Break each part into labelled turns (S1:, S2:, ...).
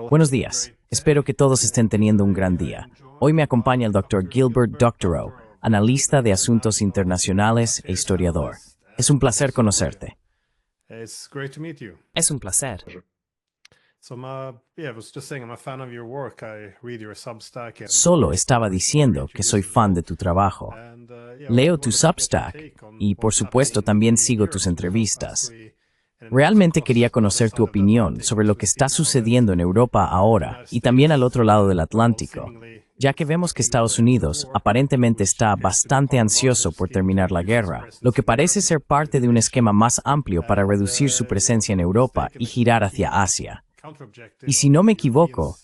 S1: Buenos días. Espero que todos estén teniendo un gran día. Hoy me acompaña el Dr. Gilbert Doctorow, analista de asuntos internacionales e historiador. Es un placer conocerte.
S2: Es un placer.
S1: Solo estaba diciendo que soy fan de tu trabajo. Leo tu Substack y, por supuesto, también sigo tus entrevistas. Realmente quería conocer tu opinión sobre lo que está sucediendo en Europa ahora y también al otro lado del Atlántico, ya que vemos que Estados Unidos aparentemente está bastante ansioso por terminar la guerra, lo que parece ser parte de un esquema más amplio para reducir su presencia en Europa y girar hacia Asia. Y si no me equivoco,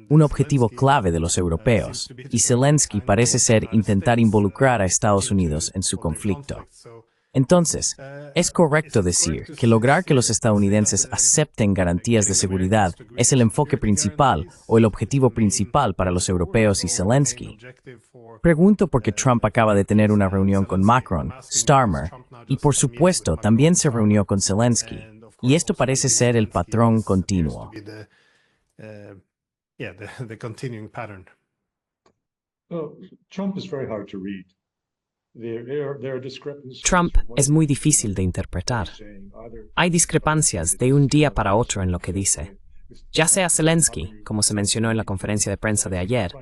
S1: un objetivo clave de los europeos, y Zelensky parece ser intentar involucrar a Estados Unidos en su conflicto. Entonces, ¿es correcto decir que lograr que los estadounidenses acepten garantías de seguridad es el enfoque principal o el objetivo principal para los europeos y Zelensky? Pregunto porque Trump acaba de tener una reunión con Macron, Starmer, y por supuesto también se reunió con Zelensky, y esto parece ser el patrón continuo.
S3: Trump is very hard to read.
S2: Trump es muy difícil de interpretar. Hay discrepancias de un día para otro en lo que dice. Ya sea Zelensky, como se mencionó en la conferencia de prensa de ayer,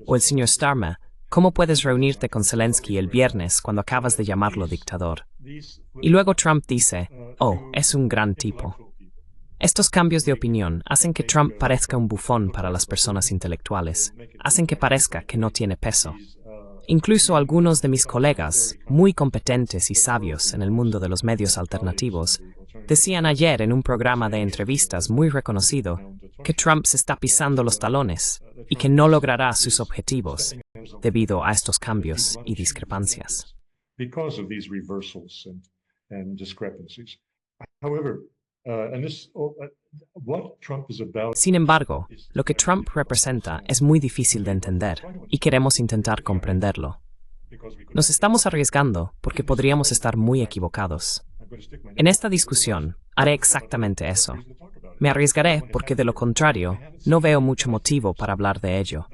S2: o el señor Starmer, ¿cómo puedes reunirte con Zelensky el viernes cuando acabas de llamarlo dictador? Y luego Trump dice, oh, es un gran tipo. Estos cambios de opinión hacen que Trump parezca un bufón para las personas intelectuales, hacen que parezca que no tiene peso. Incluso algunos de mis colegas, muy competentes y sabios en el mundo de los medios alternativos, decían ayer en un programa de entrevistas muy reconocido que Trump se está pisando los talones y que no logrará sus objetivos debido a estos cambios y discrepancias. Sin embargo, lo que Trump representa es muy difícil de entender y queremos intentar comprenderlo. Nos estamos arriesgando porque podríamos estar muy equivocados. En esta discusión, haré exactamente eso. Me arriesgaré porque de lo contrario, no veo mucho motivo para hablar de ello.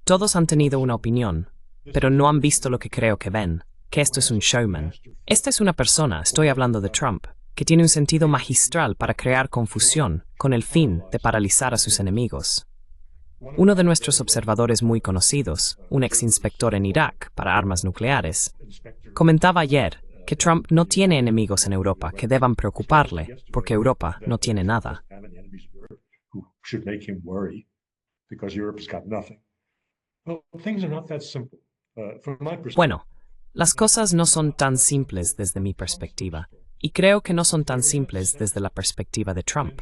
S2: Todos han tenido una opinión, pero no han visto lo que creo que ven, que esto es un showman. Esta es una persona, estoy hablando de Trump, que tiene un sentido magistral para crear confusión con el fin de paralizar a sus enemigos. Uno de nuestros observadores muy conocidos, un ex-inspector en Irak para armas nucleares, comentaba ayer que Trump no tiene enemigos en Europa que deban preocuparle porque Europa no tiene nada. Bueno, las cosas no son tan simples desde mi perspectiva. Y creo que no son tan simples desde la perspectiva de Trump.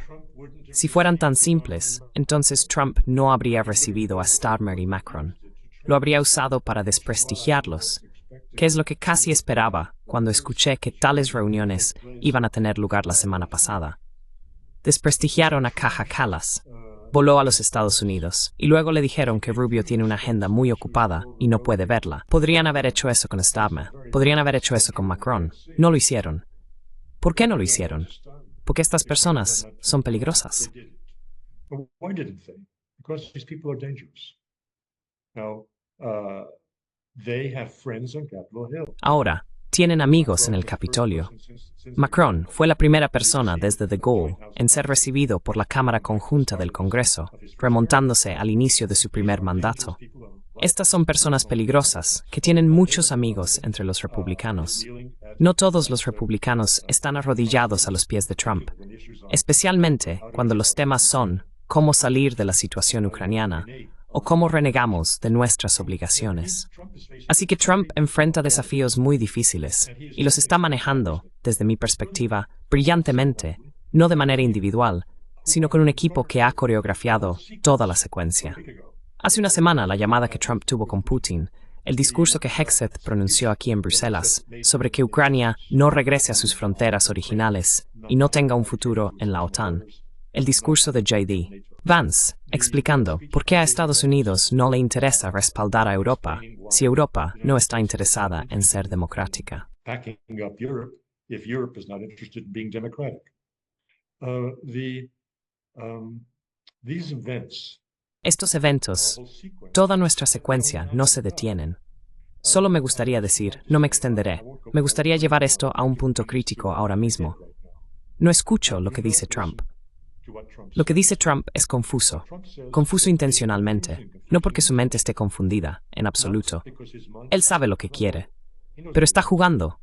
S2: Si fueran tan simples, entonces Trump no habría recibido a Starmer y Macron. Lo habría usado para desprestigiarlos, que es lo que casi esperaba cuando escuché que tales reuniones iban a tener lugar la semana pasada. Desprestigiaron a Kaja Kallas, voló a los Estados Unidos, y luego le dijeron que Rubio tiene una agenda muy ocupada y no puede verla. Podrían haber hecho eso con Starmer, podrían haber hecho eso con Macron. No lo hicieron. ¿Por qué no lo hicieron? Porque estas personas son peligrosas. Ahora, tienen amigos en el Capitolio. Macron fue la primera persona desde De Gaulle en ser recibido por la Cámara Conjunta del Congreso, remontándose al inicio de su primer mandato. Estas son personas peligrosas que tienen muchos amigos entre los republicanos. No todos los republicanos están arrodillados a los pies de Trump, especialmente cuando los temas son cómo salir de la situación ucraniana o cómo renegamos de nuestras obligaciones. Así que Trump enfrenta desafíos muy difíciles y los está manejando, desde mi perspectiva, brillantemente, no de manera individual, sino con un equipo que ha coreografiado toda la secuencia. Hace una semana, la llamada que Trump tuvo con Putin, el discurso que Hegseth pronunció aquí en Bruselas sobre que Ucrania no regrese a sus fronteras originales y no tenga un futuro en la OTAN, el discurso de J.D. Vance, explicando por qué a Estados Unidos no le interesa respaldar a Europa si Europa no está interesada en ser democrática.
S3: These events,
S2: Estos eventos, toda nuestra secuencia, no se detienen. Solo me gustaría decir, no me extenderé, me gustaría llevar esto a un punto crítico ahora mismo. No escucho lo que dice Trump. Lo que dice Trump es confuso. Confuso intencionalmente, no porque su mente esté confundida, en absoluto. Él sabe lo que quiere. Pero está jugando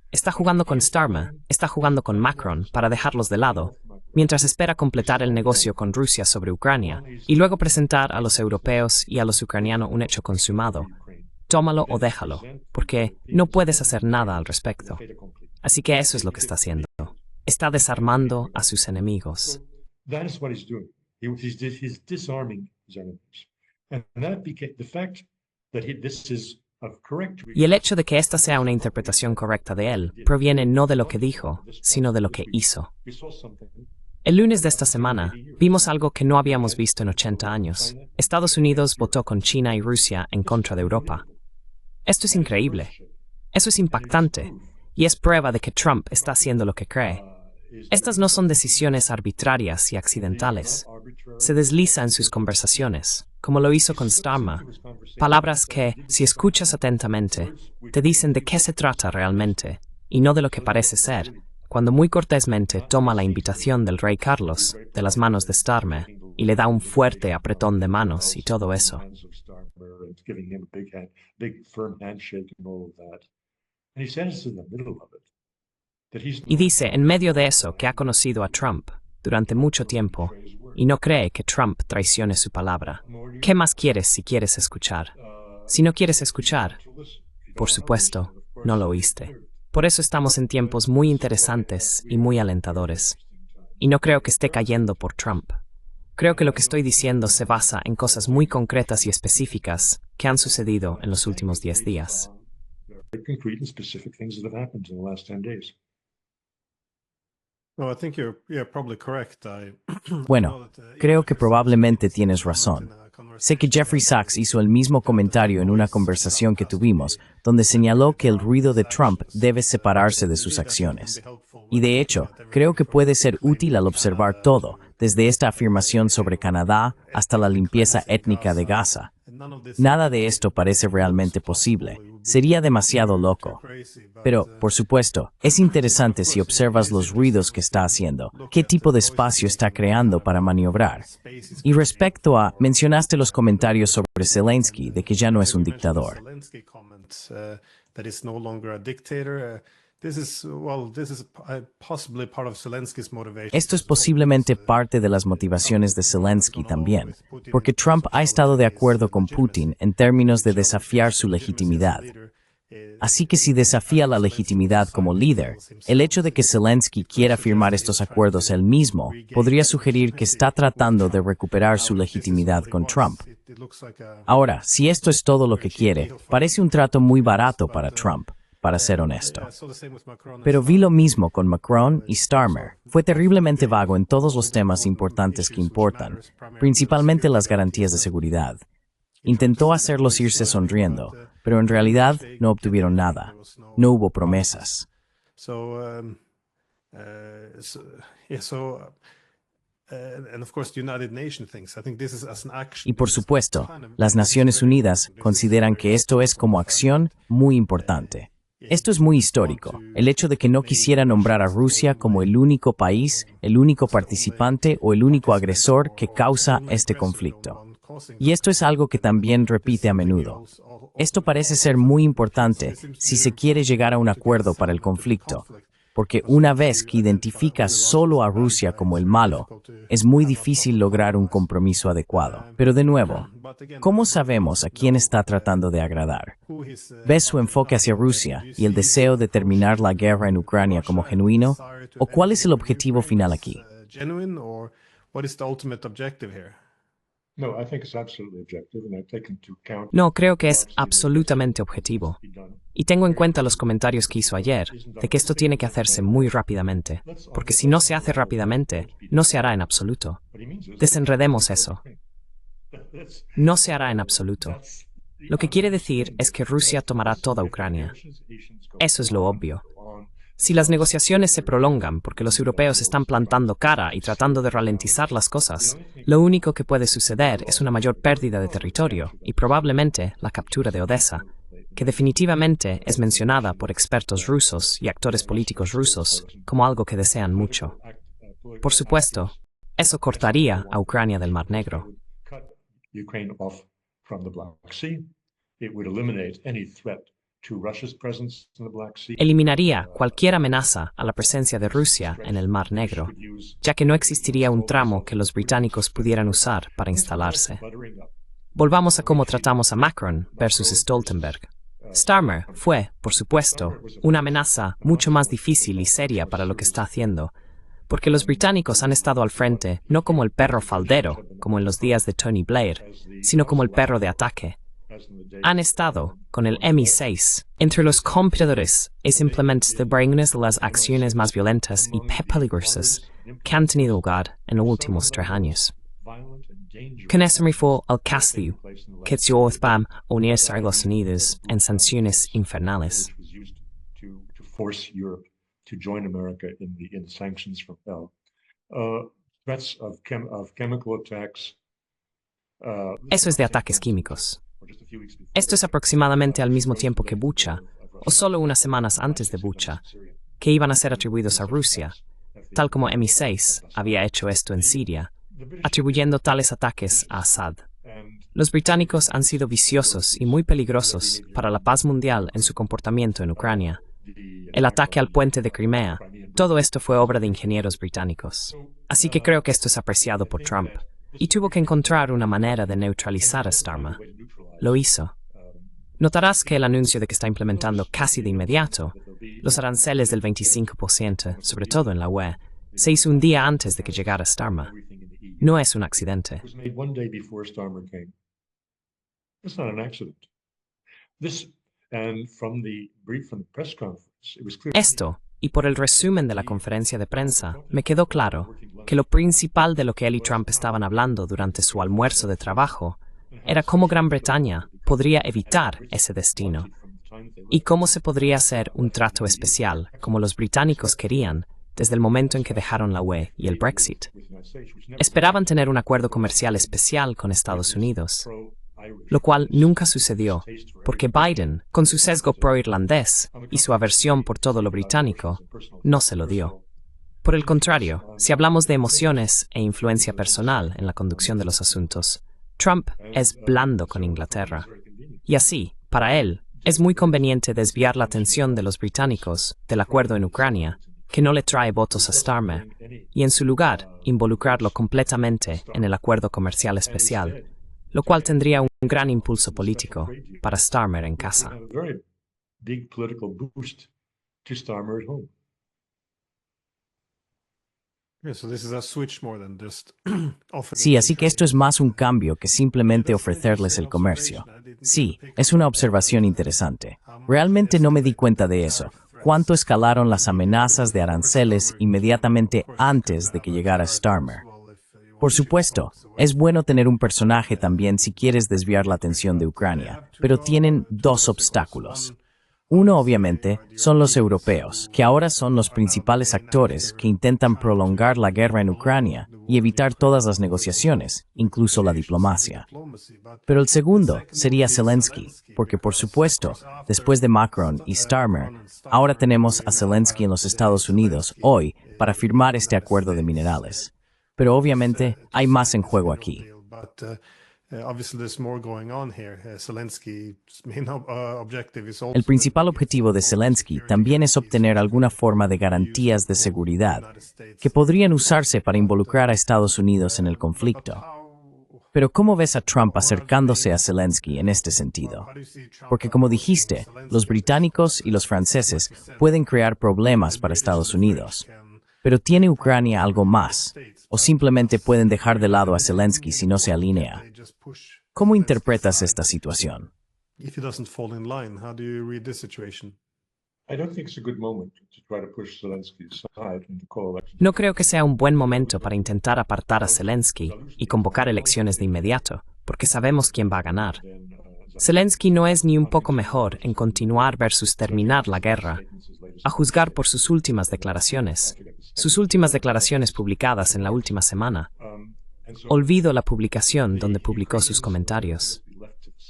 S2: con Starmer, está jugando con Macron para dejarlos de lado, mientras espera completar el negocio con Rusia sobre Ucrania y luego presentar a los europeos y a los ucranianos un hecho consumado. Tómalo o déjalo, porque no puedes hacer nada al respecto. Así que eso es lo que está haciendo. Está desarmando a sus enemigos.
S3: that is what he's doing. He's disarming his enemies. And that became the fact that this is a correct.
S2: Y el hecho de que esta sea una interpretación correcta de él proviene no de lo que dijo, sino de lo que hizo.
S3: We saw something.
S2: El lunes de esta semana, vimos algo que no habíamos visto en 80 años. Estados Unidos votó con China y Rusia en contra de Europa. Esto es increíble. Eso es impactante. Y es prueba de que Trump está haciendo lo que cree. Estas no son decisiones arbitrarias y accidentales. Se desliza en sus conversaciones, como lo hizo con Starmer. Palabras que, si escuchas atentamente, te dicen de qué se trata realmente, y no de lo que parece ser, cuando muy cortésmente toma la invitación del rey Carlos de las manos de Starmer y le da un fuerte apretón de manos y todo eso.
S3: Giving him a big firm handshake and all of that. And he says in the middle of it that he's
S2: Y dice en medio de eso que ha conocido a Trump durante mucho tiempo y no cree que Trump traicione su palabra. ¿Qué más quieres si quieres escuchar? Si no quieres escuchar, por supuesto, no lo oíste. Por eso estamos en tiempos muy interesantes y muy alentadores. Y no creo que esté cayendo por Trump. Creo que lo que estoy diciendo se basa en cosas muy concretas y específicas que han sucedido en los últimos 10 días.
S3: very concrete and specific things that have happened in the last 10 days.
S4: No, I think you're probably correct.
S1: Bueno, creo que probablemente tienes razón. Sé que Jeffrey Sachs hizo el mismo comentario en una conversación que tuvimos, donde señaló que el ruido de Trump debe separarse de sus acciones. Y de hecho, creo que puede ser útil al observar todo, desde esta afirmación sobre Canadá hasta la limpieza étnica de Gaza. Nada de esto parece realmente posible. Sería demasiado loco. Pero, por supuesto, es interesante si observas los ruidos que está haciendo, qué tipo de espacio está creando para maniobrar. Y respecto a, mencionaste los comentarios sobre Zelensky, de que ya no es un dictador. Esto es posiblemente parte de las motivaciones de Zelensky también, porque Trump ha estado de acuerdo con Putin en términos de desafiar su legitimidad. Así que si desafía la legitimidad como líder, el hecho de que Zelensky quiera firmar estos acuerdos él mismo podría sugerir que está tratando de recuperar su legitimidad con Trump. Ahora, si esto es todo lo que quiere, parece un trato muy barato para Trump, para ser honesto. Pero vi lo mismo con Macron y Starmer. Fue terriblemente vago en todos los temas importantes que importan, principalmente las garantías de seguridad. Intentó hacerlos irse sonriendo, pero en realidad no obtuvieron nada. No hubo promesas. Y por supuesto, las Naciones Unidas consideran que esto es como acción muy importante. Esto es muy histórico, el hecho de que no quisiera nombrar a Rusia como el único país, el único participante o el único agresor que causa este conflicto. Y esto es algo que también repite a menudo. Esto parece ser muy importante si se quiere llegar a un acuerdo para el conflicto, porque una vez que identificas solo a Rusia como el malo, es muy difícil lograr un compromiso adecuado. Pero de nuevo, ¿cómo sabemos a quién está tratando de agradar? ¿Ves su enfoque hacia Rusia y el deseo de terminar la guerra en Ucrania como genuino? ¿O cuál es el objetivo final aquí?
S2: No, creo que es absolutamente objetivo. Y tengo en cuenta los comentarios que hizo ayer, de que esto tiene que hacerse muy rápidamente, porque si no se hace rápidamente, no se hará en absoluto. Desenredemos eso. No se hará en absoluto. Lo que quiere decir es que Rusia tomará toda Ucrania. Eso es lo obvio. Si las negociaciones se prolongan porque los europeos están plantando cara y tratando de ralentizar las cosas, lo único que puede suceder es una mayor pérdida de territorio y probablemente la captura de Odessa, que definitivamente es mencionada por expertos rusos y actores políticos rusos como algo que desean mucho. Por supuesto, eso cortaría a Ucrania del Mar Negro. Eliminaría cualquier amenaza a la presencia de Rusia en el Mar Negro, ya que no existiría un tramo que los británicos pudieran usar para instalarse. Volvamos a cómo tratamos a Macron versus Stoltenberg. Starmer fue, por supuesto, una amenaza mucho más difícil y seria para lo que está haciendo, porque los británicos han estado al frente no como el perro faldero, como en los días de Tony Blair, sino como el perro de ataque. Han estado, con el MI6, entre los competidores e simplemente de las acciones más violentas y peligrosas que han tenido lugar en los últimos 3 años. Con eso me fue al castigo que se va a unirse a los Unidos en sanciones infernales.
S3: To join America in the sanctions from hell. Threats of chemical attacks.
S2: Eso es de ataques químicos. Esto es aproximadamente al mismo tiempo que Bucha, o solo unas semanas antes de Bucha, que iban a ser atribuidos a Rusia, tal como MI6 había hecho esto en Siria, atribuyendo tales ataques a Assad. Los británicos han sido viciosos y muy peligrosos para la paz mundial en su comportamiento en Ucrania. El ataque al puente de Crimea, todo esto fue obra de ingenieros británicos. Así que creo que esto es apreciado por Trump, y tuvo que encontrar una manera de neutralizar a Starmer. Lo hizo. Notarás que el anuncio de que está implementando casi de inmediato los aranceles del 25%, sobre todo en la UE, se hizo un día antes de que llegara Starmer. No es un accidente. Esto, y por el resumen de la conferencia de prensa, me quedó claro que lo principal de lo que él y Trump estaban hablando durante su almuerzo de trabajo era cómo Gran Bretaña podría evitar ese destino y cómo se podría hacer un trato especial, como los británicos querían, desde el momento en que dejaron la UE y el Brexit. Esperaban tener un acuerdo comercial especial con Estados Unidos, lo cual nunca sucedió, porque Biden, con su sesgo pro-irlandés y su aversión por todo lo británico, no se lo dio. Por el contrario, si hablamos de emociones e influencia personal en la conducción de los asuntos, Trump es blando con Inglaterra. Y así, para él, es muy conveniente desviar la atención de los británicos del acuerdo en Ucrania, que no le trae votos a Starmer, y en su lugar, involucrarlo completamente en el acuerdo comercial especial, lo cual tendría un gran impulso político para Starmer en casa.
S1: Sí, así que esto es más un cambio que simplemente ofrecerles el comercio. Sí, es una observación interesante. Realmente no me di cuenta de eso. ¿Cuánto escalaron las amenazas de aranceles inmediatamente antes de que llegara Starmer? Por supuesto, es bueno tener un personaje también si quieres desviar la atención de Ucrania, pero tienen 2 obstáculos. Uno, obviamente, son los europeos, que ahora son los principales actores que intentan prolongar la guerra en Ucrania y evitar todas las negociaciones, incluso la diplomacia. Pero el segundo sería Zelensky, porque por supuesto, después de Macron y Starmer, ahora tenemos a Zelensky en los Estados Unidos hoy para firmar este acuerdo de minerales. Pero obviamente hay más en juego aquí. El principal objetivo de Zelensky también es obtener alguna forma de garantías de seguridad que podrían usarse para involucrar a Estados Unidos en el conflicto. Pero ¿cómo ves a Trump acercándose a Zelensky en este sentido? Porque como dijiste, los británicos y los franceses pueden crear problemas para Estados Unidos. Pero ¿tiene Ucrania algo más? ¿O simplemente pueden dejar de lado a Zelensky si no se alinea? ¿Cómo interpretas esta situación?
S2: No creo que sea un buen momento para intentar apartar a Zelensky y convocar elecciones de inmediato, porque sabemos quién va a ganar. Zelensky no es ni un poco mejor en continuar versus terminar la guerra, a juzgar por sus últimas declaraciones publicadas en la última semana. Olvido la publicación donde publicó sus comentarios.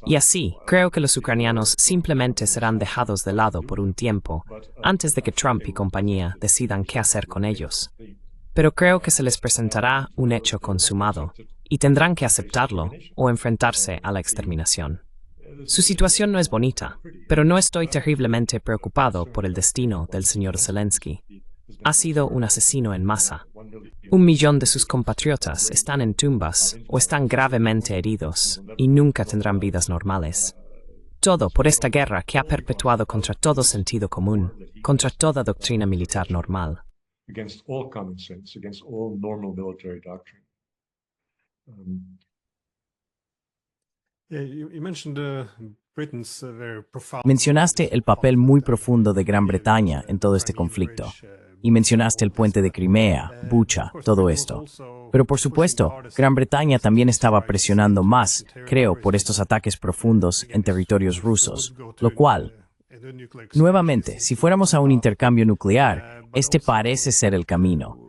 S2: Y así, creo que los ucranianos simplemente serán dejados de lado por un tiempo, antes de que Trump y compañía decidan qué hacer con ellos. Pero creo que se les presentará un hecho consumado, y tendrán que aceptarlo o enfrentarse a la exterminación. Su situación no es bonita, pero no estoy terriblemente preocupado por el destino del señor Zelensky. Ha sido un asesino en masa. 1 millón de sus compatriotas están en tumbas o están gravemente heridos y nunca tendrán vidas normales. Todo por esta guerra que ha perpetuado contra todo sentido común, contra toda doctrina militar normal.
S3: Against all common sense, against all normal military doctrine.
S4: Yeah, you mentioned Britain's very profound.
S1: Mencionaste el papel muy profundo de Gran Bretaña en todo este conflicto. Y mencionaste el puente de Crimea, Bucha, todo esto. Pero por supuesto, Gran Bretaña también estaba presionando más, creo, por estos ataques profundos en territorios rusos, lo cual, nuevamente, si fuéramos a un intercambio nuclear, este parece ser el camino.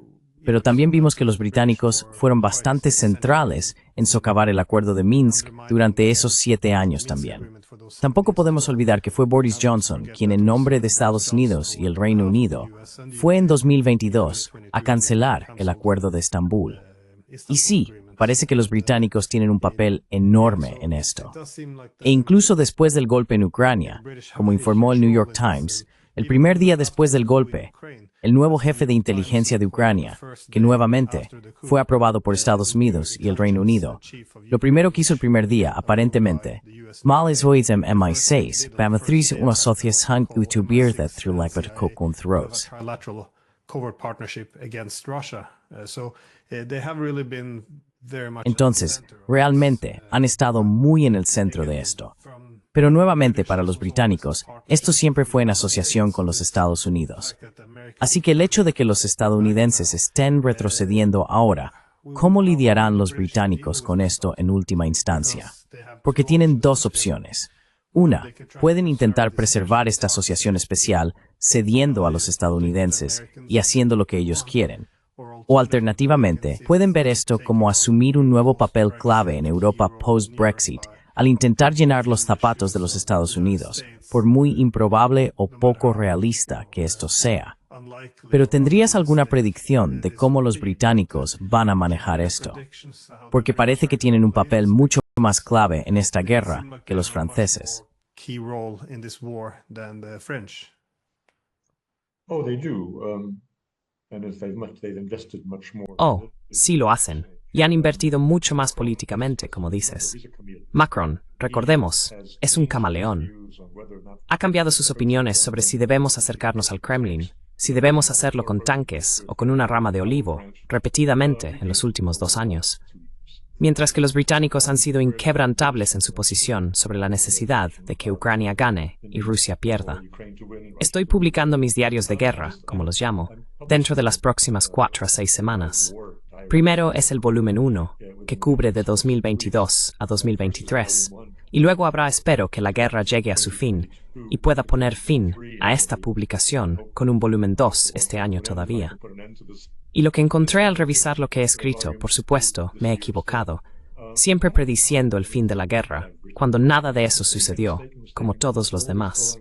S1: Pero también vimos que los británicos fueron bastante centrales en socavar el acuerdo de Minsk durante esos 7 años también. Tampoco podemos olvidar que fue Boris Johnson quien, en nombre de Estados Unidos y el Reino Unido, fue en 2022 a cancelar el acuerdo de Estambul. Y sí, parece que los británicos tienen un papel enorme en esto. E incluso después del golpe en Ucrania, como informó el New York Times, el primer día después del golpe, el nuevo jefe de inteligencia de Ucrania, que nuevamente fue aprobado por Estados Unidos y el Reino Unido, lo primero que hizo el primer día, aparentemente, Males hoys MI6, beatriz una asociación utubierda through la con throws. Entonces, realmente han estado muy en el centro de esto. Pero nuevamente para los británicos, esto siempre fue en asociación con los Estados Unidos. Así que el hecho de que los estadounidenses estén retrocediendo ahora, ¿cómo lidiarán los británicos con esto en última instancia? Porque tienen 2 opciones. Una, pueden intentar preservar esta asociación especial cediendo a los estadounidenses y haciendo lo que ellos quieren. O alternativamente, pueden ver esto como asumir un nuevo papel clave en Europa post-Brexit, al intentar llenar los zapatos de los Estados Unidos, por muy improbable o poco realista que esto sea. Pero ¿tendrías alguna predicción de cómo los británicos van a manejar esto? Porque parece que tienen un papel mucho más clave en esta guerra que los franceses.
S3: Oh, they do. And they've invested much more.
S2: Oh, sí lo hacen. Y han invertido mucho más políticamente, como dices. Macron, recordemos, es un camaleón. Ha cambiado sus opiniones sobre si debemos acercarnos al Kremlin, si debemos hacerlo con tanques o con una rama de olivo, repetidamente en los últimos 2 años. Mientras que los británicos han sido inquebrantables en su posición sobre la necesidad de que Ucrania gane y Rusia pierda. Estoy publicando mis diarios de guerra, como los llamo, dentro de las próximas 4 a 6 semanas. Primero es el volumen 1, que cubre de 2022 a 2023, y luego habrá, espero, que la guerra llegue a su fin y pueda poner fin a esta publicación con un volumen 2 este año todavía. Y lo que encontré al revisar lo que he escrito, por supuesto, me he equivocado, siempre prediciendo el fin de la guerra, cuando nada de eso sucedió, como todos los demás.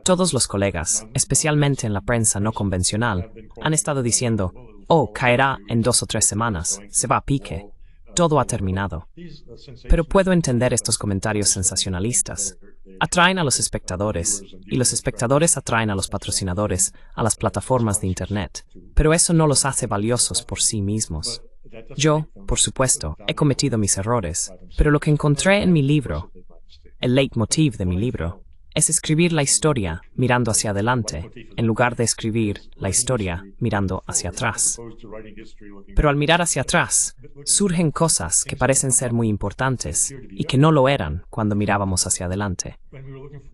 S2: Todos los colegas, especialmente en la prensa no convencional, han estado diciendo, oh, caerá en 2 o 3 semanas, se va a pique, todo ha terminado. Pero puedo entender estos comentarios sensacionalistas. Atraen a los espectadores, y los espectadores atraen a los patrocinadores, a las plataformas de Internet, pero eso no los hace valiosos por sí mismos. Yo, por supuesto, he cometido mis errores, pero lo que encontré en mi libro, el leitmotiv de mi libro, es escribir la historia mirando hacia adelante, en lugar de escribir la historia mirando hacia atrás. Pero al mirar hacia atrás, surgen cosas que parecen ser muy importantes y que no lo eran cuando mirábamos hacia adelante.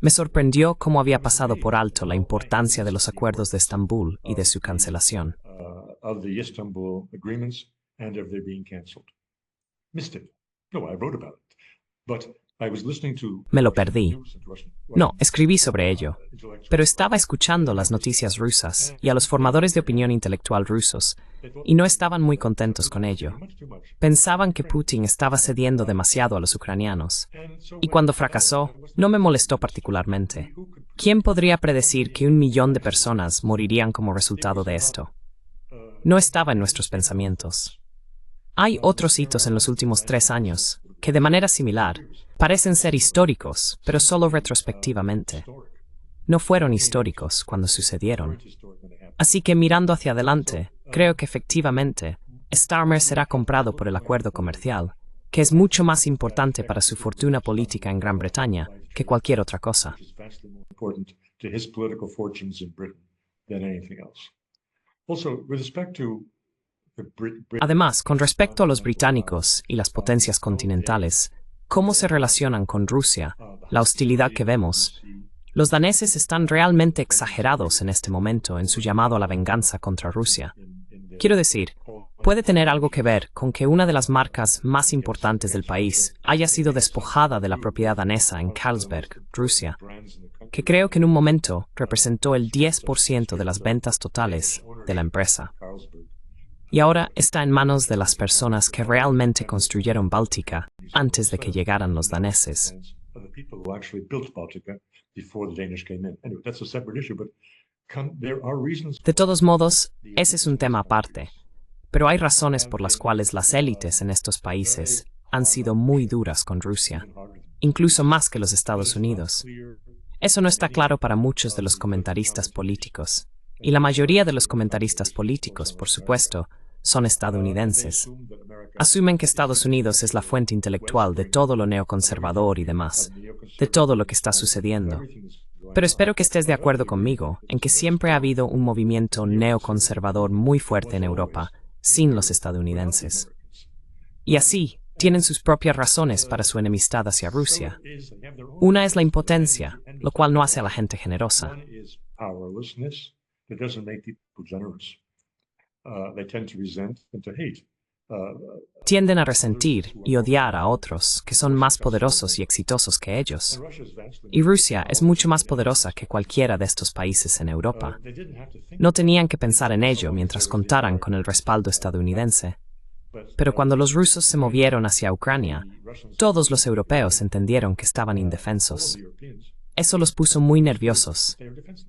S2: Me sorprendió cómo había pasado por alto la importancia de los acuerdos de Estambul y de su cancelación.
S3: of the Istanbul agreements and of their being canceled. Missed it. No, I wrote about it. But I was listening to
S2: Me lo perdí. No, escribí sobre ello, pero estaba escuchando las noticias rusas y a los formadores de opinión intelectual rusos, y no estaban muy contentos con ello. Pensaban que Putin estaba cediendo demasiado a los ucranianos, y cuando fracasó, no me molestó particularmente. ¿Quién podría predecir que 1 millón de personas morirían como resultado de esto? No estaba en nuestros pensamientos. Hay otros hitos en los últimos 3 años que, de manera similar, parecen ser históricos, pero solo retrospectivamente. No fueron históricos cuando sucedieron. Así que mirando hacia adelante, creo que efectivamente, Starmer será comprado por el acuerdo comercial, que es mucho más importante para su fortuna política en Gran Bretaña que cualquier otra cosa. Además, con respecto a los británicos y las potencias continentales, ¿cómo se relacionan con Rusia? La hostilidad que vemos. Los daneses están realmente exagerados en este momento en su llamado a la venganza contra Rusia. Quiero decir, puede tener algo que ver con que una de las marcas más importantes del país haya sido despojada de la propiedad danesa en Carlsberg, Rusia, que creo que en un momento representó el 10% de las ventas totales de la empresa. Y ahora está en manos de las personas que realmente construyeron Báltica antes de que llegaran los daneses. De todos modos, ese es un tema aparte, pero hay razones por las cuales las élites en estos países han sido muy duras con Rusia, incluso más que los Estados Unidos. Eso no está claro para muchos de los comentaristas políticos, y la mayoría de los comentaristas políticos, por supuesto, son estadounidenses. Asumen que Estados Unidos es la fuente intelectual de todo lo neoconservador y demás, de todo lo que está sucediendo. Pero espero que estés de acuerdo conmigo en que siempre ha habido un movimiento neoconservador muy fuerte en Europa, sin los estadounidenses. Y así, tienen sus propias razones para su enemistad hacia Rusia. Una es la impotencia, lo cual no hace a la gente generosa. Tienden a resentir y odiar a otros que son más poderosos y exitosos que ellos. Y Rusia es mucho más poderosa que cualquiera de estos países en Europa. No tenían que pensar en ello mientras contaran con el respaldo estadounidense. Pero cuando los rusos se movieron hacia Ucrania, todos los europeos entendieron que estaban indefensos. Eso los puso muy nerviosos,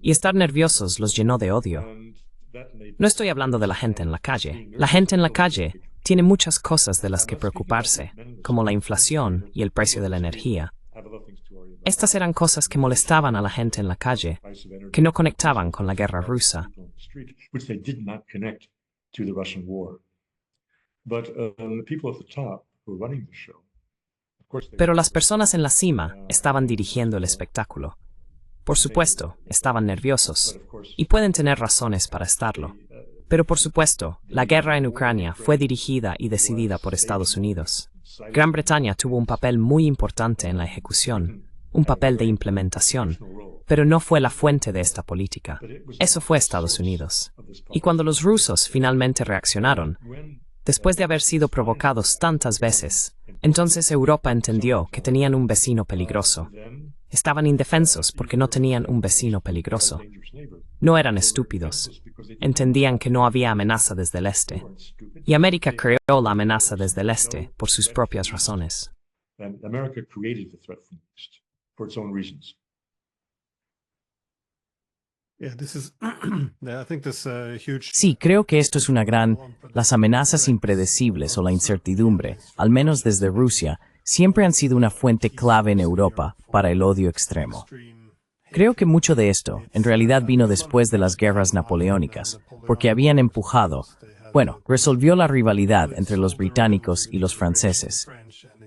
S2: y estar nerviosos los llenó de odio. No estoy hablando de la gente en la calle. La gente en la calle tiene muchas cosas de las que preocuparse, como la inflación y el precio de la energía. Estas eran cosas que molestaban a la gente en la calle, que no conectaban con la guerra rusa. Pero las personas en la cima estaban dirigiendo el espectáculo. Por supuesto, estaban nerviosos, y pueden tener razones para estarlo. Pero por supuesto, la guerra en Ucrania fue dirigida y decidida por Estados Unidos. Gran Bretaña tuvo un papel muy importante en la ejecución, un papel de implementación, pero no fue la fuente de esta política. Eso fue Estados Unidos. Y cuando los rusos finalmente reaccionaron, después de haber sido provocados tantas veces, entonces Europa entendió que tenían un vecino peligroso. Estaban indefensos porque no tenían un vecino peligroso. No eran estúpidos. Entendían que no había amenaza desde el este. Y América creó la amenaza desde el este por sus propias razones.
S1: Sí, creo que esto es una gran... Las amenazas impredecibles o la incertidumbre, al menos desde Rusia, siempre han sido una fuente clave en Europa para el odio extremo. Creo que mucho de esto, en realidad, vino después de las guerras napoleónicas, porque habían empujado, resolvió la rivalidad entre los británicos y los franceses.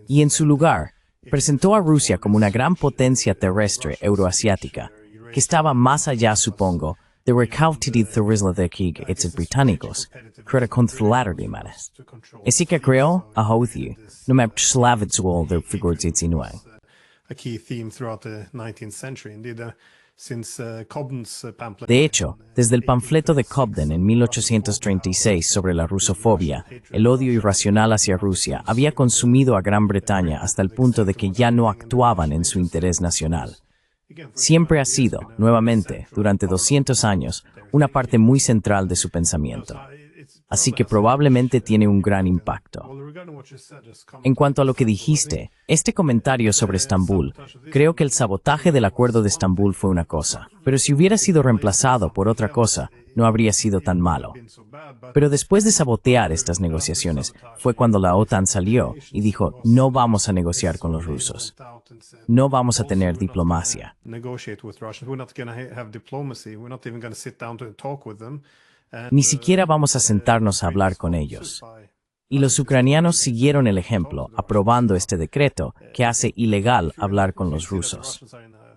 S1: Y en su lugar, presentó a Rusia como una gran potencia terrestre euroasiática, que estaba más allá, supongo, de recautilid thorislethekig etos británicos, que era controlardimanes. Así que creo, a Houthi, no me slavitsuol de figurzitsinuang.
S4: A key theme throughout the 19th century. Indeed,
S1: De hecho, desde el panfleto de Cobden en 1836 sobre la rusofobia, el odio irracional hacia Rusia había consumido a Gran Bretaña hasta el punto de que ya no actuaban en su interés nacional. Siempre ha sido, nuevamente, durante 200 años, una parte muy central de su pensamiento. Así que probablemente tiene un gran impacto. En cuanto a lo que dijiste, este comentario sobre Estambul, creo que el sabotaje del Acuerdo de Estambul fue una cosa, pero si hubiera sido reemplazado por otra cosa, no habría sido tan malo. Pero después de sabotear estas negociaciones, fue cuando la OTAN salió y dijo, no vamos a negociar con los rusos. No vamos a tener diplomacia. Ni siquiera vamos a sentarnos a hablar con ellos. Y los ucranianos siguieron el ejemplo, aprobando este decreto que hace ilegal hablar con los rusos.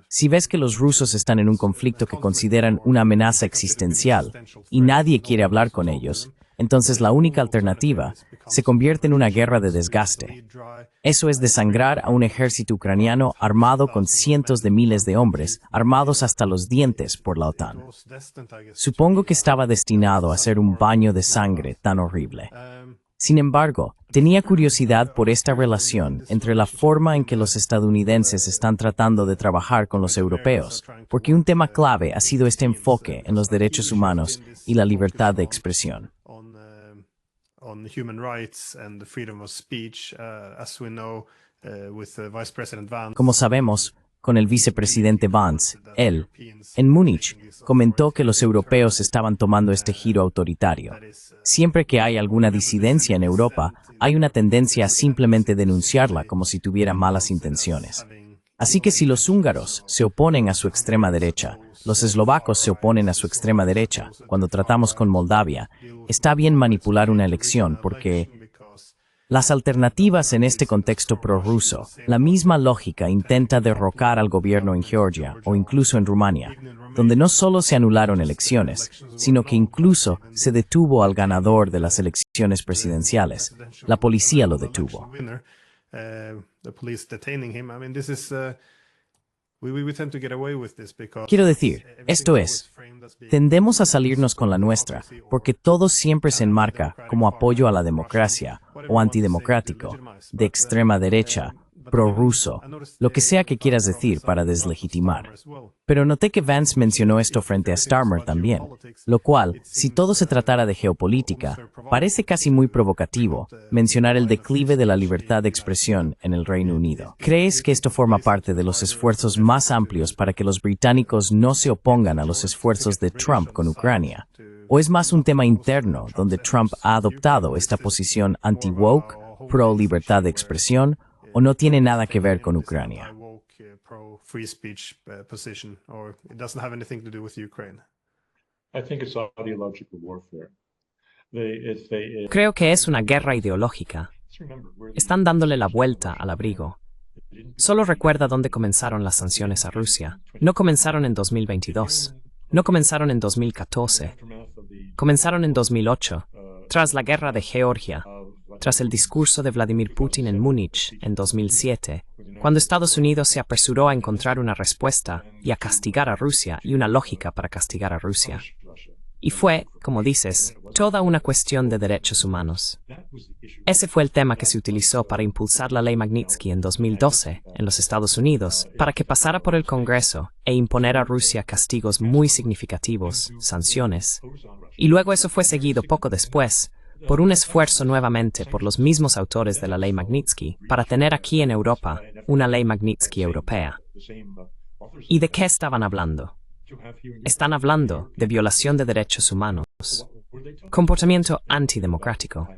S1: Si ves que los rusos están en un conflicto que consideran una amenaza existencial y nadie quiere hablar con ellos, entonces la única alternativa se convierte en una guerra de desgaste. Eso es desangrar a un ejército ucraniano armado con cientos de miles de hombres, armados hasta los dientes por la OTAN. Supongo que estaba destinado a ser un baño de sangre tan horrible. Sin embargo, tenía curiosidad por esta relación entre la forma en que los estadounidenses están tratando de trabajar con los europeos, porque un tema clave ha sido este enfoque en los derechos humanos y la libertad de expresión. Como sabemos, con el vicepresidente Vance, él, en Múnich, comentó que los europeos estaban tomando este giro autoritario. Siempre que hay alguna disidencia en Europa, hay una tendencia a simplemente denunciarla como si tuviera malas intenciones. Así que si los húngaros se oponen a su extrema derecha, los eslovacos se oponen a su extrema derecha, cuando tratamos con Moldavia, está bien manipular una elección porque las alternativas en este contexto prorruso, la misma lógica intenta derrocar al gobierno en Georgia o incluso en Rumania, donde no solo se anularon elecciones, sino que incluso se detuvo al ganador de las elecciones presidenciales. La policía lo detuvo. Quiero decir, esto es, tendemos a salirnos con la nuestra, porque todo siempre se enmarca como apoyo a la democracia, o antidemocrático, de extrema derecha, prorruso, lo que sea que quieras decir para deslegitimar. Pero noté que Vance mencionó esto frente a Starmer también, lo cual, si todo se tratara de geopolítica, parece casi muy provocativo mencionar el declive de la libertad de expresión en el Reino Unido. ¿Crees que esto forma parte de los esfuerzos más amplios para que los británicos no se opongan a los esfuerzos de Trump con Ucrania? ¿O es más un tema interno donde Trump ha adoptado esta posición anti-woke, pro-libertad de expresión, o no tiene nada que ver con Ucrania?
S2: Creo que es una guerra ideológica. Están dándole la vuelta al abrigo. Solo recuerda dónde comenzaron las sanciones a Rusia. No comenzaron en 2022. No comenzaron en 2014. Comenzaron en 2008, tras la guerra de Georgia, tras el discurso de Vladimir Putin en Múnich en 2007, cuando Estados Unidos se apresuró a encontrar una respuesta y a castigar a Rusia y una lógica para castigar a Rusia. Y fue, como dices, toda una cuestión de derechos humanos. Ese fue el tema que se utilizó para impulsar la ley Magnitsky en 2012 en los Estados Unidos, para que pasara por el Congreso e imponer a Rusia castigos muy significativos, sanciones. Y luego eso fue seguido poco después por un esfuerzo nuevamente por los mismos autores de la ley Magnitsky para tener aquí en Europa una ley Magnitsky europea. ¿Y de qué estaban hablando? Están hablando de violación de derechos humanos, comportamiento antidemocrático.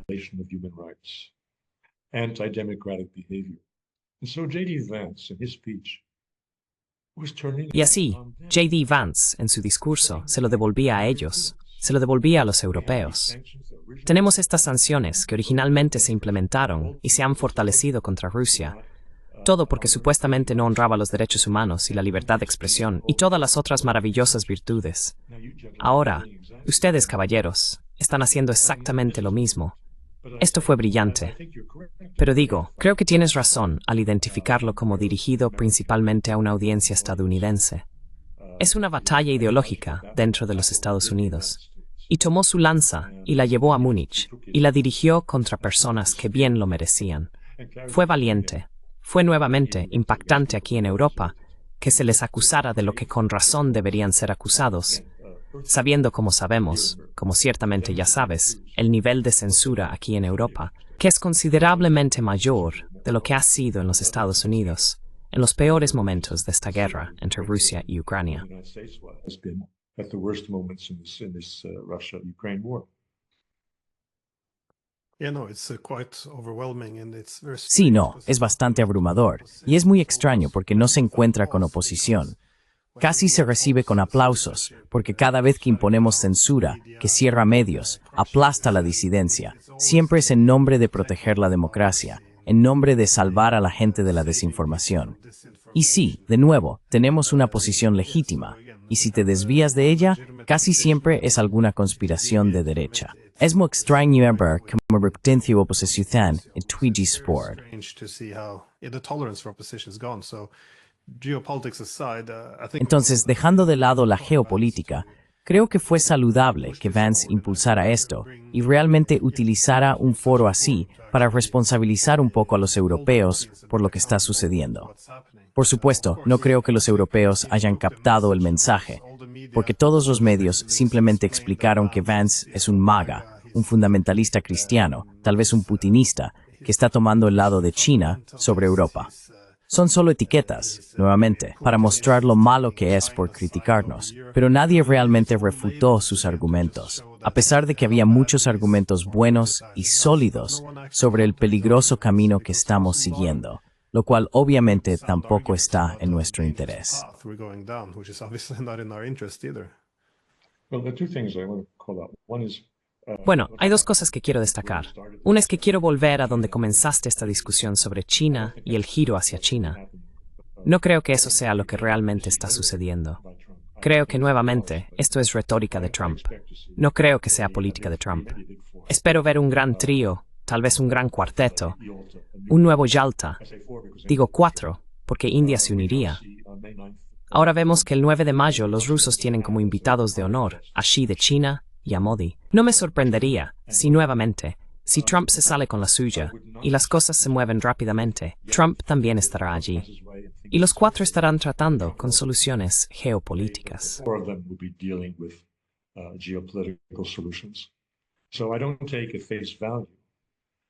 S2: Y así, J.D. Vance, en su discurso, se lo devolvía a ellos, se lo devolvía a los europeos. Tenemos estas sanciones que originalmente se implementaron y se han fortalecido contra Rusia, todo porque supuestamente no honraba los derechos humanos y la libertad de expresión y todas las otras maravillosas virtudes. Ahora, ustedes, caballeros, están haciendo exactamente lo mismo. Esto fue brillante. Pero digo, creo que tienes razón al identificarlo como dirigido principalmente a una audiencia estadounidense. Es una batalla ideológica dentro de los Estados Unidos. Y tomó su lanza y la llevó a Múnich y la dirigió contra personas que bien lo merecían. Fue valiente. Fue nuevamente impactante aquí en Europa que se les acusara de lo que con razón deberían ser acusados, sabiendo como sabemos, como ciertamente ya sabes, el nivel de censura aquí en Europa, que es considerablemente mayor de lo que ha sido en los Estados Unidos, en los peores momentos de esta guerra entre Rusia y Ucrania.
S3: At the worst moments in this Russia-Ukraine war.
S1: Sí, no, es bastante abrumador, y es muy extraño porque no se encuentra con oposición. Casi se recibe con aplausos, porque cada vez que imponemos censura, que cierra medios, aplasta la disidencia, siempre es en nombre de proteger la democracia, en nombre de salvar a la gente de la desinformación. Y sí, de nuevo, tenemos una posición legítima, y si te desvías de ella, casi siempre es alguna conspiración de derecha. Es muy extraño ver cómo reputencia oposición en Twiggy Sport. Entonces, dejando de lado la geopolítica, creo que fue saludable que Vance impulsara esto y realmente utilizara un foro así para responsabilizar un poco a los europeos por lo que está sucediendo. Por supuesto, no creo que los europeos hayan captado el mensaje, porque todos los medios simplemente explicaron que Vance es un MAGA, un fundamentalista cristiano, tal vez un putinista, que está tomando el lado de China sobre Europa. Son solo etiquetas, nuevamente, para mostrar lo malo que es por criticarnos, pero nadie realmente refutó sus argumentos, a pesar de que había muchos argumentos buenos y sólidos sobre el peligroso camino que estamos siguiendo, lo cual obviamente tampoco está en nuestro interés.
S2: Bueno, hay dos cosas que quiero destacar. Una es que quiero volver a donde comenzaste esta discusión sobre China y el giro hacia China. No creo que eso sea lo que realmente está sucediendo. Creo que nuevamente esto es retórica de Trump. No creo que sea política de Trump. Espero ver un gran trío, tal vez un gran cuarteto, un nuevo Yalta. Digo 4, porque India se uniría. Ahora vemos que el 9 de mayo los rusos tienen como invitados de honor a Xi de China y a Modi. No me sorprendería si nuevamente, si Trump se sale con la suya y las cosas se mueven rápidamente, Trump también estará allí. Y los 4 estarán tratando con soluciones geopolíticas.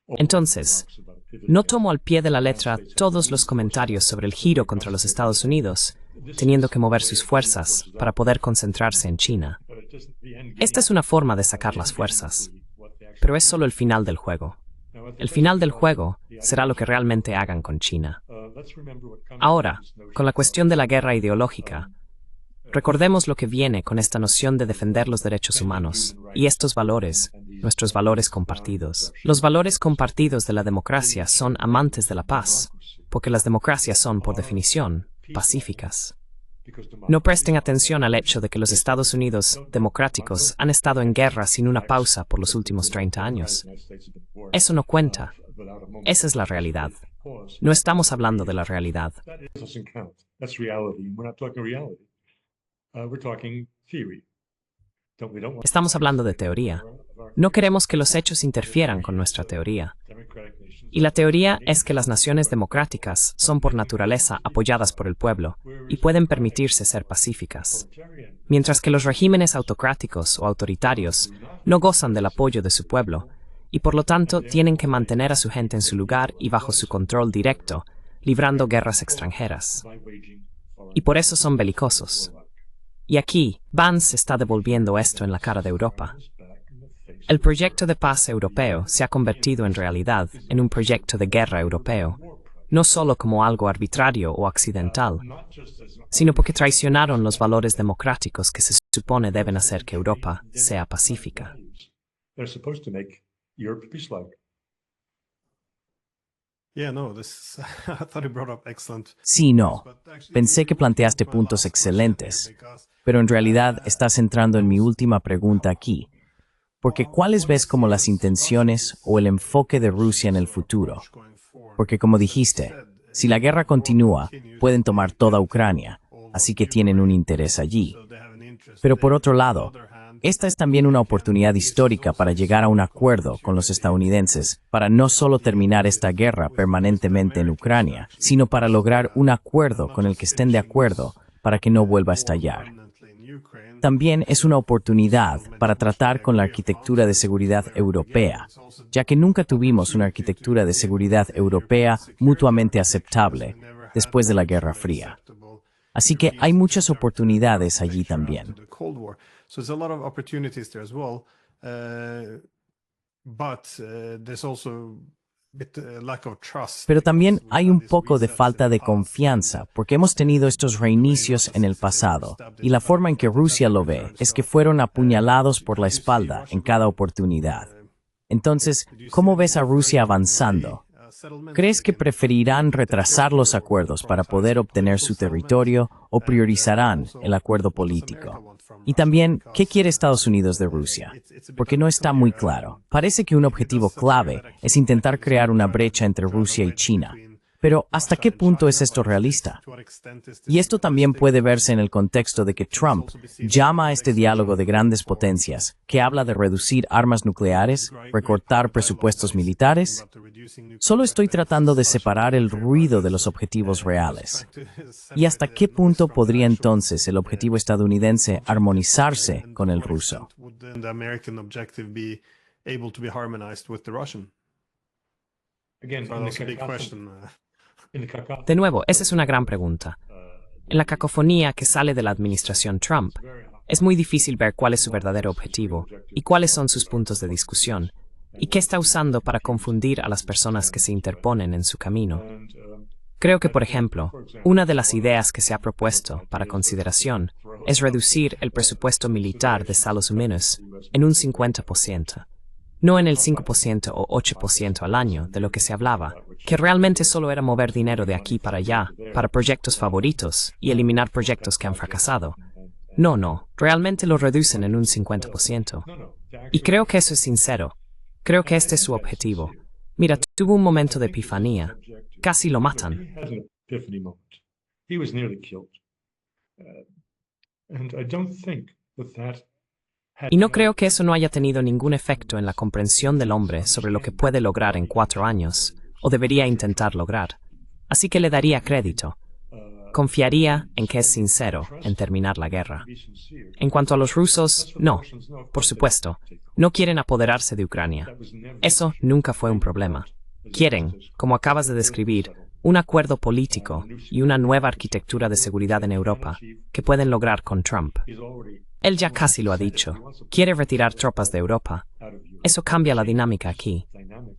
S2: Entonces, no tomo al pie de la letra todos los comentarios sobre el giro contra los Estados Unidos, teniendo que mover sus fuerzas para poder concentrarse en China. Esta es una forma de sacar las fuerzas, pero es solo el final del juego. El final del juego será lo que realmente hagan con China. Ahora, con la cuestión de la guerra ideológica, recordemos lo que viene con esta noción de defender los derechos humanos y estos valores, nuestros valores compartidos. Los valores compartidos de la democracia son amantes de la paz, porque las democracias son, por definición, pacíficas. No presten atención al hecho de que los Estados Unidos democráticos han estado en guerra sin una pausa por los últimos 30 años. Eso no cuenta. Esa es la realidad. No estamos hablando de la realidad. Estamos hablando de teoría. No queremos que los hechos interfieran con nuestra teoría. Y la teoría es que las naciones democráticas son por naturaleza apoyadas por el pueblo y pueden permitirse ser pacíficas, mientras que los regímenes autocráticos o autoritarios no gozan del apoyo de su pueblo y por lo tanto tienen que mantener a su gente en su lugar y bajo su control directo, librando guerras extranjeras. Y por eso son belicosos. Y aquí, Vance está devolviendo esto en la cara de Europa. El proyecto de paz europeo se ha convertido en realidad en un proyecto de guerra europeo, no solo como algo arbitrario o accidental, sino porque traicionaron los valores democráticos que se supone deben hacer que Europa sea pacífica.
S1: Sí, no. Pensé que planteaste puntos excelentes, pero en realidad estás entrando en mi última pregunta aquí. Porque ¿cuáles ves como las intenciones o el enfoque de Rusia en el futuro? Porque como dijiste, si la guerra continúa, pueden tomar toda Ucrania, así que tienen un interés allí. Pero por otro lado, esta es también una oportunidad histórica para llegar a un acuerdo con los estadounidenses, para no solo terminar esta guerra permanentemente en Ucrania, sino para lograr un acuerdo con el que estén de acuerdo para que no vuelva a estallar. También es una oportunidad para tratar con la arquitectura de seguridad europea, ya que nunca tuvimos una arquitectura de seguridad europea mutuamente aceptable después de la Guerra Fría. Así que hay muchas oportunidades allí también. Pero también hay un poco de falta de confianza, porque hemos tenido estos reinicios en el pasado, y la forma en que Rusia lo ve es que fueron apuñalados por la espalda en cada oportunidad. Entonces, ¿cómo ves a Rusia avanzando? ¿Crees que preferirán retrasar los acuerdos para poder obtener su territorio o priorizarán el acuerdo político? Y también, ¿qué quiere Estados Unidos de Rusia? Porque no está muy claro. Parece que un objetivo clave es intentar crear una brecha entre Rusia y China. Pero, ¿hasta qué punto es esto realista? Y esto también puede verse en el contexto de que Trump llama a este diálogo de grandes potencias, que habla de reducir armas nucleares, recortar presupuestos militares. Solo estoy tratando de separar el ruido de los objetivos reales. ¿Y hasta qué punto podría entonces el objetivo estadounidense armonizarse con el ruso?
S2: De nuevo, esa es una gran pregunta. En la cacofonía que sale de la administración Trump, es muy difícil ver cuál es su verdadero objetivo y cuáles son sus puntos de discusión, y qué está usando para confundir a las personas que se interponen en su camino. Creo que, por ejemplo, una de las ideas que se ha propuesto para consideración es reducir el presupuesto militar de Estados Unidos en un 50%. No en el 5% o 8% al año de lo que se hablaba, que realmente solo era mover dinero de aquí para allá, para proyectos favoritos y eliminar proyectos que han fracasado. No, realmente lo reducen en un 50%. Y creo que eso es sincero. Creo que este es su objetivo. Mira, tuvo un momento de epifanía. Casi lo matan. Y no creo que eso no haya tenido ningún efecto en la comprensión del hombre sobre lo que puede lograr en 4 años, o debería intentar lograr. Así que le daría crédito. Confiaría en que es sincero en terminar la guerra. En cuanto a los rusos, no. Por supuesto, no quieren apoderarse de Ucrania. Eso nunca fue un problema. Quieren, como acabas de describir, un acuerdo político y una nueva arquitectura de seguridad en Europa que pueden lograr con Trump. Él ya casi lo ha dicho. Quiere retirar tropas de Europa. Eso cambia la dinámica aquí.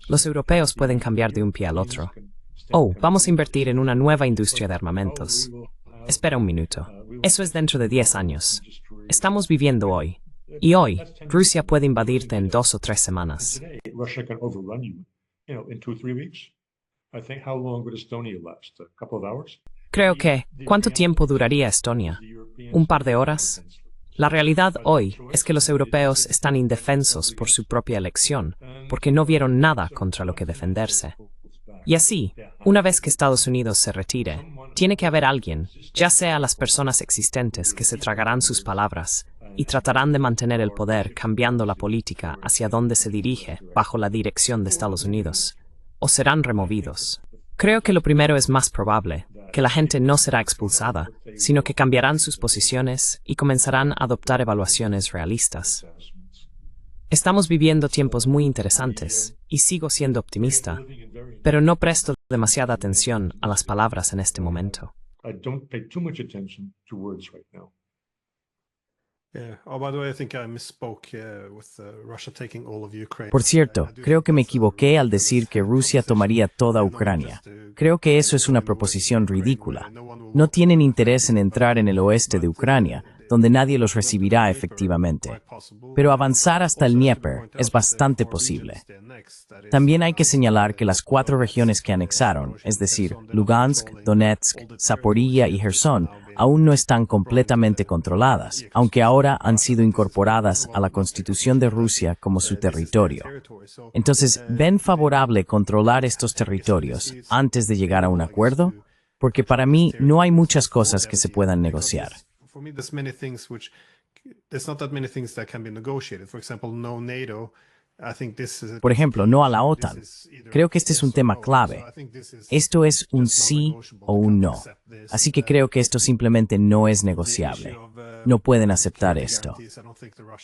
S2: Los europeos pueden cambiar de un pie al otro. Oh, vamos a invertir en una nueva industria de armamentos. Espera un minuto. Eso es dentro de 10 años. Estamos viviendo hoy. Y hoy, Rusia puede invadirte en 2 o 3 semanas. Creo que, ¿cuánto tiempo duraría Estonia? ¿Un par de horas? La realidad hoy es que los europeos están indefensos por su propia elección, porque no vieron nada contra lo que defenderse. Y así, una vez que Estados Unidos se retire, tiene que haber alguien, ya sea las personas existentes que se tragarán sus palabras y tratarán de mantener el poder cambiando la política hacia donde se dirige bajo la dirección de Estados Unidos, o serán removidos. Creo que lo primero es más probable, que la gente no será expulsada, sino que cambiarán sus posiciones y comenzarán a adoptar evaluaciones realistas. Estamos viviendo tiempos muy interesantes, y sigo siendo optimista, pero no presto demasiada atención a las palabras en este momento.
S1: Por cierto, creo que me equivoqué al decir que Rusia tomaría toda Ucrania. Creo que eso es una proposición ridícula. No tienen interés en entrar en el oeste de Ucrania, donde nadie los recibirá efectivamente. Pero avanzar hasta el Dnieper es bastante posible. También hay que señalar que las 4 regiones que anexaron, es decir, Lugansk, Donetsk, Zaporilla y Gerson, aún no están completamente controladas, aunque ahora han sido incorporadas a la Constitución de Rusia como su territorio. Entonces, ¿ven favorable controlar estos territorios antes de llegar a un acuerdo? porque para mí no hay muchas cosas que se puedan negociar.
S4: For me, there's not that many things that can be negotiated. For example, no NATO. I think this is
S1: Por ejemplo, no a la OTAN. Creo que este es un tema clave. Esto es un sí o un no. Así que creo que esto simplemente no es negociable. No pueden aceptar esto.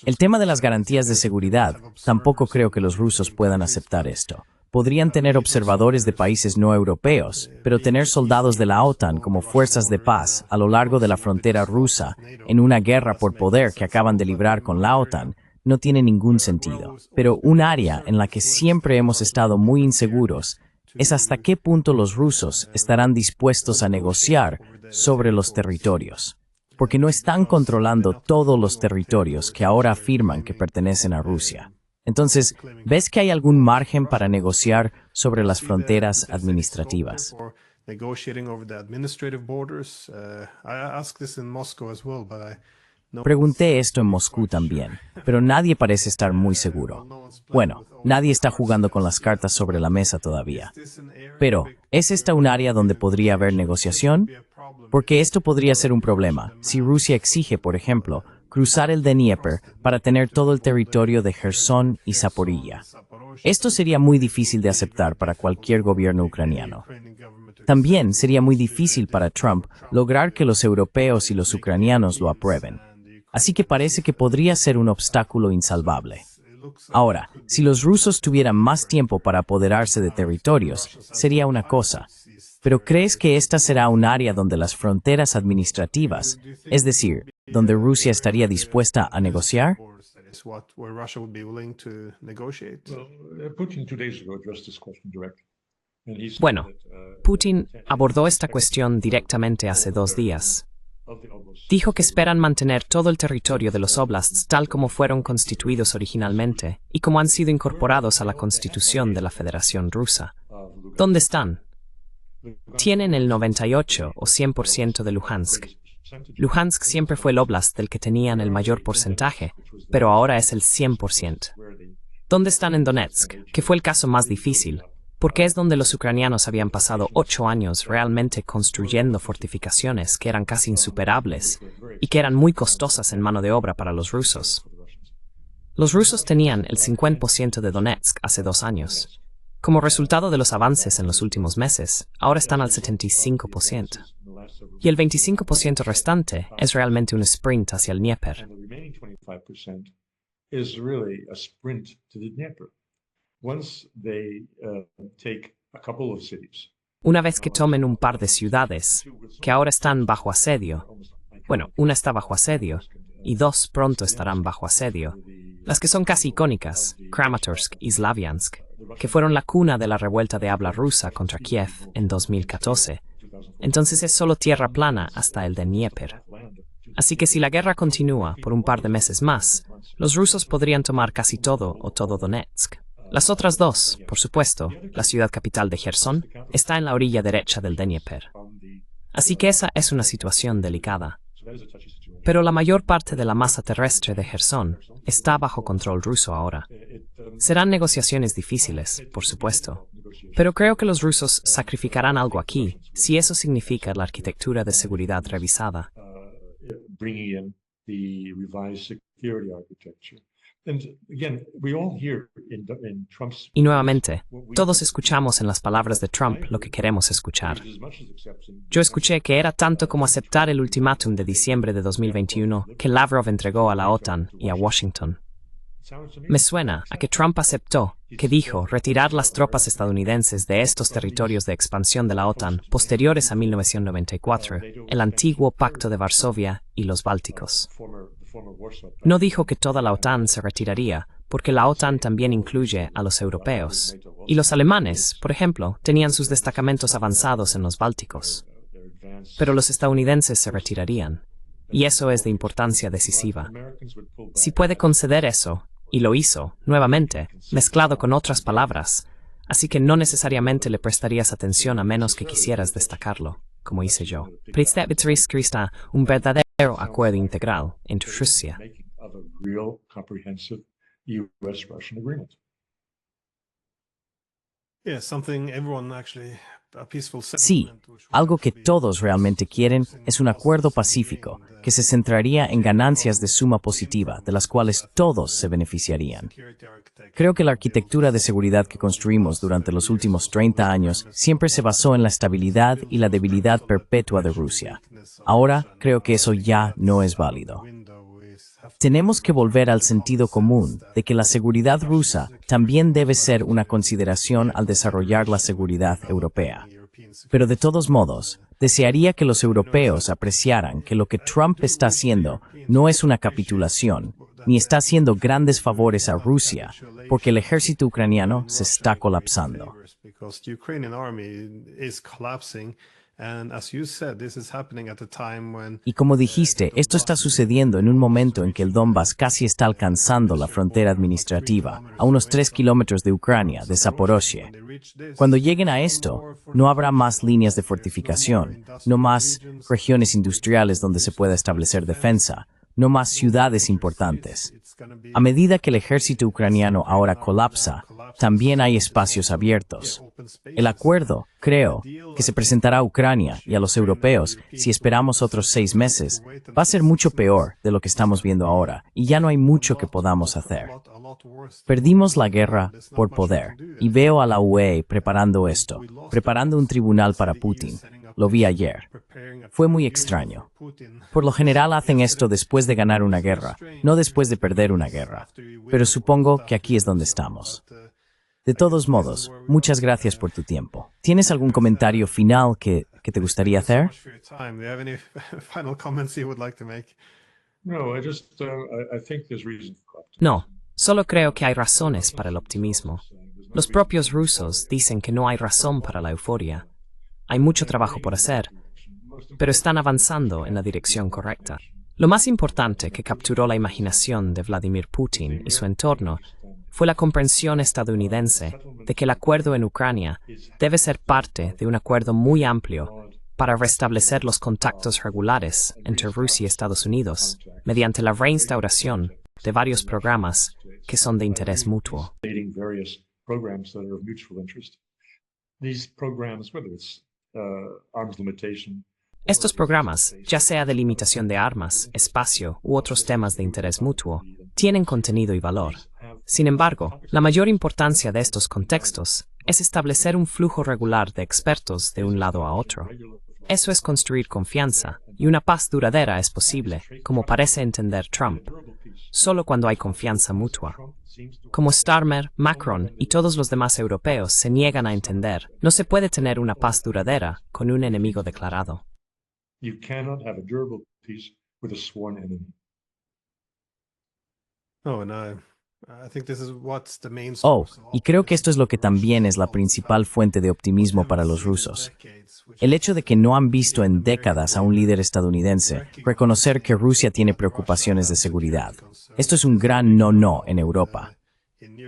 S1: El tema de las garantías de seguridad, tampoco creo que los rusos puedan aceptar esto. Podrían tener observadores de países no europeos, pero tener soldados de la OTAN como fuerzas de paz a lo largo de la frontera rusa en una guerra por poder que acaban de librar con la OTAN no tiene ningún sentido. Pero un área en la que siempre hemos estado muy inseguros es hasta qué punto los rusos estarán dispuestos a negociar sobre los territorios, porque no están controlando todos los territorios que ahora afirman que pertenecen a Rusia. Entonces, ¿ves que hay algún margen para negociar sobre las fronteras administrativas? Pregunté esto en Moscú también, pero nadie parece estar muy seguro. Bueno, nadie está jugando con las cartas sobre la mesa todavía. Pero, ¿es esta un área donde podría haber negociación? Porque esto podría ser un problema si Rusia exige, por ejemplo, cruzar el Dnieper para tener todo el territorio de Jersón y Zaporilla. Esto sería muy difícil de aceptar para cualquier gobierno ucraniano. También sería muy difícil para Trump lograr que los europeos y los ucranianos lo aprueben. Así que parece que podría ser un obstáculo insalvable. Ahora, si los rusos tuvieran más tiempo para apoderarse de territorios, sería una cosa. Pero ¿crees que esta será un área donde las fronteras administrativas, es decir, donde Rusia estaría dispuesta a negociar?
S2: Bueno, Putin abordó esta cuestión directamente hace 2 días. Dijo que esperan mantener todo el territorio de los oblasts tal como fueron constituidos originalmente y como han sido incorporados a la Constitución de la Federación Rusa. ¿Dónde están? Tienen el 98 o 100% de Luhansk. Luhansk siempre fue el oblast del que tenían el mayor porcentaje, pero ahora es el 100%. ¿Dónde están en Donetsk? Que fue el caso más difícil, porque es donde los ucranianos habían pasado 8 años realmente construyendo fortificaciones que eran casi insuperables y que eran muy costosas en mano de obra para los rusos. Los rusos tenían el 50% de Donetsk hace 2 años. Como resultado de los avances en los últimos meses, ahora están al 75%. Y el 25% restante es realmente un sprint hacia el Dnieper. Una vez que tomen un par de ciudades, que ahora están bajo asedio, bueno, una está bajo asedio, y 2 pronto estarán bajo asedio, las que son casi icónicas, Kramatorsk y Slaviansk, que fueron la cuna de la revuelta de habla rusa contra Kiev en 2014. Entonces es solo tierra plana hasta el Dnieper. Así que si la guerra continúa por un par de meses más, los rusos podrían tomar casi todo o todo Donetsk. Las otras 2, por supuesto, la ciudad capital de Jersón, está en la orilla derecha del Dnieper. Así que esa es una situación delicada. Pero la mayor parte de la masa terrestre de Jersón está bajo control ruso ahora. Serán negociaciones difíciles, por supuesto. Pero creo que los rusos sacrificarán algo aquí, si eso significa la arquitectura de seguridad revisada. Y nuevamente, todos escuchamos en las palabras de Trump lo que queremos escuchar. Yo escuché que era tanto como aceptar el ultimátum de diciembre de 2021 que Lavrov entregó a la OTAN y a Washington. Me suena a que Trump aceptó, que dijo retirar las tropas estadounidenses de estos territorios de expansión de la OTAN posteriores a 1994, el antiguo Pacto de Varsovia y los Bálticos. No dijo que toda la OTAN se retiraría, porque la OTAN también incluye a los europeos. Y los alemanes, por ejemplo, tenían sus destacamentos avanzados en los Bálticos. Pero los estadounidenses se retirarían. Y eso es de importancia decisiva. Si puede conceder eso, y lo hizo, nuevamente, mezclado con otras palabras, así que no necesariamente le prestarías atención a menos que quisieras destacarlo, como hice yo. Представитель un verdadero acuerdo integral entre Rusia.
S4: Yeah, something everyone actually, a peaceful
S1: Sí,
S4: settlement, which would
S1: algo que
S4: actually
S1: todos realmente quieren es un acuerdo pacífico que se centraría en ganancias de suma positiva, de las cuales todos se beneficiarían.
S4: security architecture.
S1: Creo que la arquitectura de seguridad que construimos durante los últimos 30 años siempre se basó en la estabilidad y la debilidad perpetua de Rusia. Ahora creo que eso ya no es válido. Tenemos que volver al sentido común de que la seguridad rusa también debe ser una consideración al desarrollar la seguridad europea. Pero de todos modos, desearía que los europeos apreciaran que lo que Trump está haciendo no es una capitulación, ni está haciendo grandes favores a Rusia, porque el ejército ucraniano se está colapsando.
S4: Because the Ukrainian army is collapsing, and as you said, this is happening at a time when
S1: Y como dijiste, esto está sucediendo en un momento en que el Donbass casi está alcanzando la frontera administrativa, a unos 3 kilómetros de Ucrania, de Zaporozhye. Cuando lleguen a esto, no habrá más líneas de fortificación, no más regiones industriales donde se pueda establecer defensa, no más ciudades importantes. A medida que el ejército ucraniano ahora colapsa, también hay espacios abiertos. El acuerdo, creo, que se presentará a Ucrania y a los europeos si esperamos otros 6 meses, va a ser mucho peor de lo que estamos viendo ahora, y ya no hay mucho que podamos hacer. Perdimos la guerra por poder, y veo a la UE preparando esto, preparando un tribunal para Putin. Lo vi ayer. Fue muy extraño. Por lo general hacen esto después de ganar una guerra, no después de perder una guerra. Pero supongo que aquí es donde estamos. De todos modos, muchas gracias por tu tiempo. ¿Tienes algún comentario final que te gustaría hacer?
S4: Do you have any final comments you would like to make?
S3: No, I think there's reason for optimism.
S2: No, solo creo que hay razones para el optimismo. Los propios rusos dicen que no hay razón para la euforia. Hay mucho trabajo por hacer, pero están avanzando en la dirección correcta. Lo más importante que capturó la imaginación de Vladimir Putin y su entorno fue la comprensión estadounidense de que el acuerdo en Ucrania debe ser parte de un acuerdo muy amplio para restablecer los contactos regulares entre Rusia y Estados Unidos mediante la reinstauración de varios programas que son de interés mutuo.
S3: Stating various programs that are of mutual interest. These programs, whether it's arms limitation.
S2: Estos programas, ya sea de limitación de armas, espacio u otros temas de interés mutuo, tienen contenido y valor. Sin embargo, la mayor importancia de estos contextos es establecer un flujo regular de expertos de un lado a otro. Eso es construir confianza, y una paz duradera es posible, como parece entender Trump, solo cuando hay confianza mutua. Como Starmer, Macron y todos los demás europeos se niegan a entender, no se puede tener una paz duradera con un enemigo declarado.
S3: You cannot have a durable peace with a sworn enemy.
S4: Oh, and I think this is what's the main
S1: Oh,
S4: source of
S1: y creo que
S4: optimism
S1: esto es lo que
S4: for
S1: también
S4: Russians
S1: es la
S4: all the
S1: principal
S4: time.
S1: fuente de optimismo para los rusos. El hecho de que no han visto en décadas a un líder estadounidense reconocer que Rusia tiene preocupaciones de seguridad. Esto es un gran no en Europa.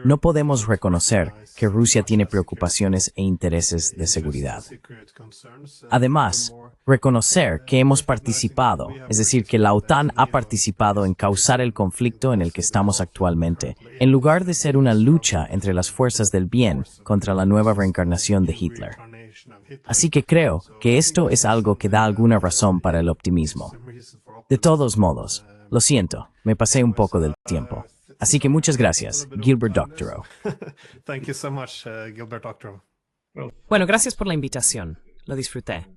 S1: No podemos reconocer que Rusia tiene preocupaciones e intereses de seguridad. Además, reconocer que hemos participado, es decir, que la OTAN ha participado en causar el conflicto en el que estamos actualmente, en lugar de ser una lucha entre las fuerzas del bien contra la nueva reencarnación de Hitler. Así que creo que esto es algo que da alguna razón para el optimismo. De todos modos, lo siento, me pasé un poco del tiempo. Así que muchas gracias, Gilbert Doctorow.
S4: Thank you so much, Gilbert Doctorow.
S2: Bueno, gracias por la invitación. Lo disfruté.